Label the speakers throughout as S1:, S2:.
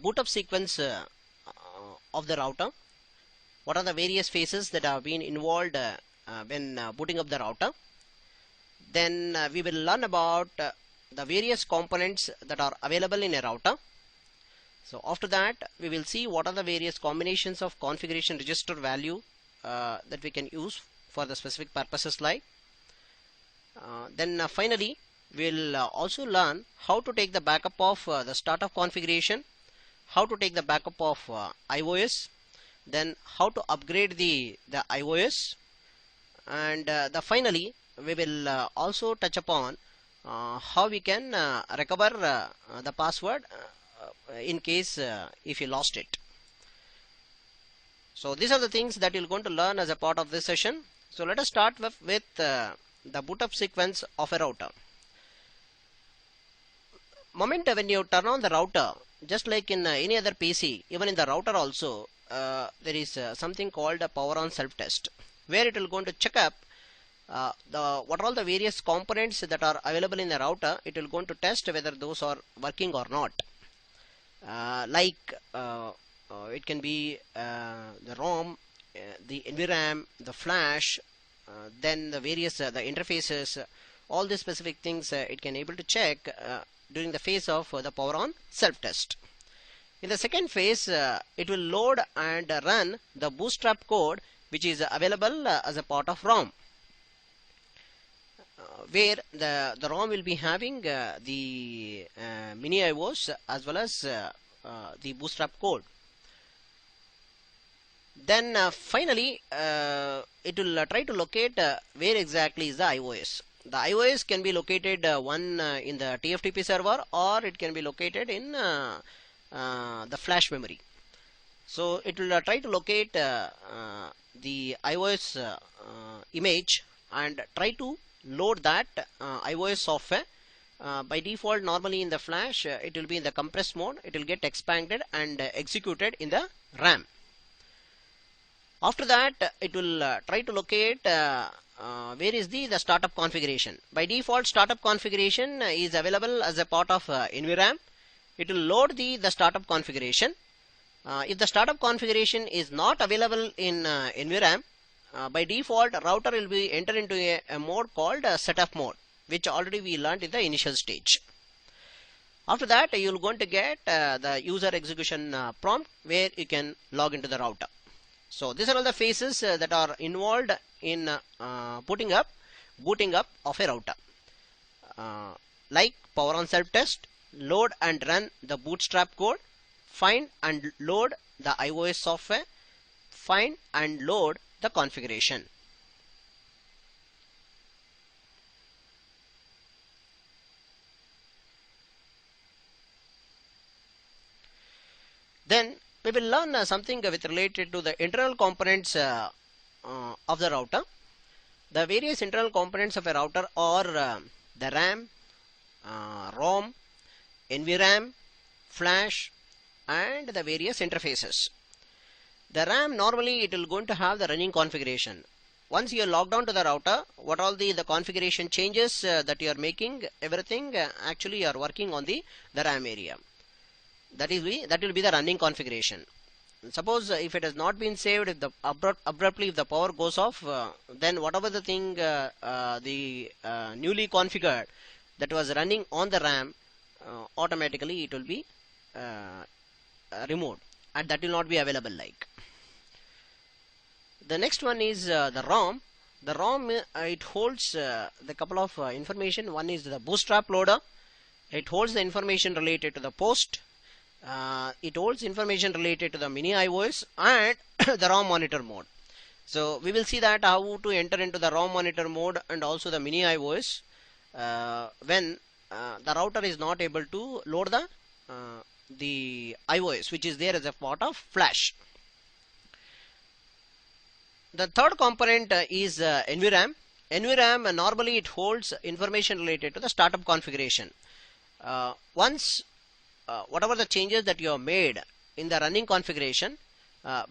S1: boot up sequence of the router. What are the various phases that have been involved when booting up the router. Then we will learn about the various components that are available in a router. So after that we will see what are the various combinations of configuration register value that we can use for the specific purposes like. Then finally we'll also learn how to take the backup of the startup configuration, how to take the backup of iOS, then how to upgrade the iOS, and finally we will also touch upon how we can recover the password in case if you lost it. So these are the things that you're going to learn as a part of this session. So let us start with the boot up sequence of a router. Moment when you turn on the router, just like in any other PC, even in the router also there is something called a power on self test, where it will going to check up what are all the various components that are available in the router. It will going to test whether those are working or not. It can be the ROM, the NVRAM, the flash, then the various the interfaces, all these specific things it can able to check during the phase of the power on self test. In the second phase it will load and run the bootstrap code which is available as a part of ROM, where the ROM will be having the mini iOS as well as the bootstrap code. Then finally it will try to locate where exactly is the iOS. The iOS can be located one in the TFTP server, or it can be located in the flash memory. So it will try to locate the iOS image and try to load that iOS software. By default, normally in the flash it will be in the compressed mode. It will get expanded and executed in the RAM. After that it will try to locate where is the startup configuration. By default, startup configuration is available as a part of NVRAM. It will load the startup configuration. If the startup configuration is not available in NVRAM, by default router will be enter into a mode called setup mode, which already we learned in the initial stage. After that you will going to get the user execution prompt where you can log into the router. So these are all the phases that are involved in booting up of a router, like power on self test, load and run the bootstrap code, find and load the iOS software, find and load the configuration. Then we will learn something with related to the internal components of the router. The various internal components of a router are the RAM, ROM, NVRAM, flash, and the various interfaces. The RAM, normally it will going to have the running configuration. Once you are logged on to the router, what all the configuration changes that you are making, everything actually you are working on the RAM area. That will be the running configuration. Suppose if it has not been saved, if the abruptly if the power goes off, then whatever the thing newly configured that was running on the RAM, automatically it will be removed, and that will not be available like. The next one is the ROM. The ROM it holds the couple of information. One is the bootstrap loader. It holds the information related to the post. It holds information related to the mini iOS and the ROM monitor mode. So we will see that how to enter into the ROM monitor mode and also the mini iOS when the router is not able to load the iOS, which is there as a part of flash. The third component is NVRAM. NVRAM normally it holds information related to the startup configuration. Once whatever the changes that you have made in the running configuration,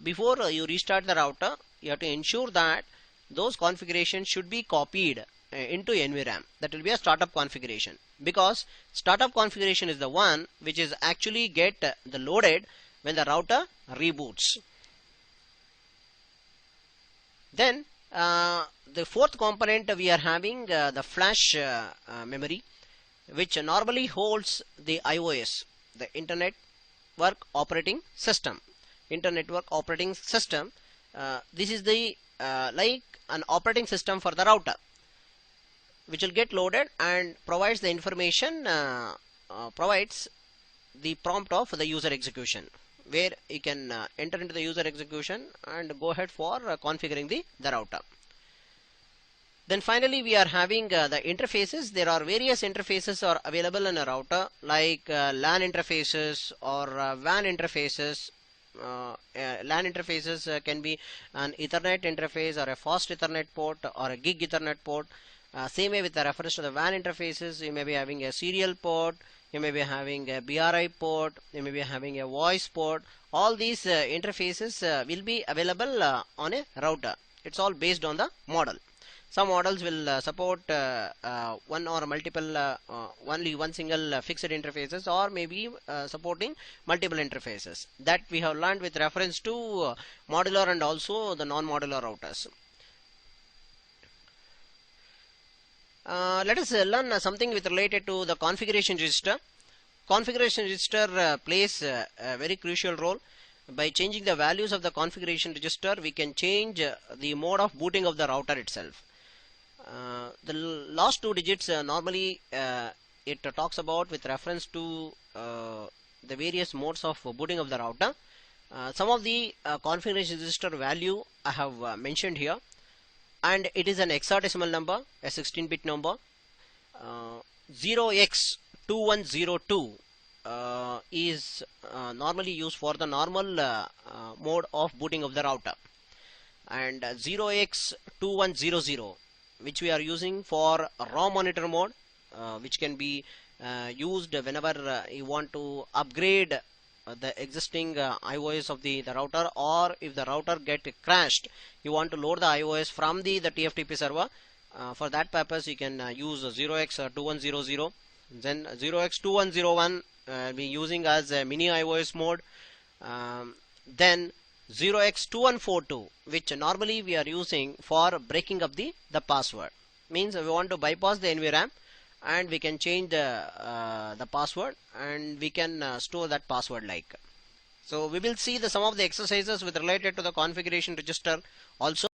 S1: before you restart the router, you have to ensure that those configurations should be copied into NVRAM. That will be a startup configuration. because startup configuration is the one which is actually get the loaded when the router reboots. Then the fourth component we are having the flash memory, which normally holds the IOS, the Internet Work Operating System. Internet Work Operating System. This is the like an operating system for the router, which will get loaded and provides the information, provides the prompt of the user execution, where you can enter into the user execution and go ahead for configuring the router. Then finally we are having the interfaces. There are various interfaces are available in a router, like LAN interfaces or WAN interfaces. LAN interfaces can be an Ethernet interface or a fast Ethernet port or a gig Ethernet port. Same way with the reference to the WAN interfaces, you may be having a serial port, you may be having a BRI port, you may be having a voice port. All these interfaces will be available on a router. It's all based on the model. Some models will support one or multiple, only one single fixed interfaces, or maybe supporting multiple interfaces. That we have learned with reference to modular and also the non-modular routers. Let us learn something with related to the configuration register. Configuration register plays a very crucial role. By changing the values of the configuration register, we can change the mode of booting of the router itself. The last two digits normally it talks about with reference to the various modes of booting of the router. Some of the configuration register value I have mentioned here, and it is an hexadecimal number, a 16-bit number. 0x2102 is normally used for the normal mode of booting of the router, and 0x2100, which we are using for raw monitor mode, which can be used whenever you want to upgrade the existing IOS of the router, or if the router get crashed, you want to load the IOS from the TFTP server. For that purpose you can use 0x2100. Then 0x2101 be using as a mini IOS mode. Then 0x2142, which normally we are using for breaking up the password. Means we want to bypass the NVRAM and we can change the password, and we can store that password like. So we will see some of the exercises with related to the configuration register also.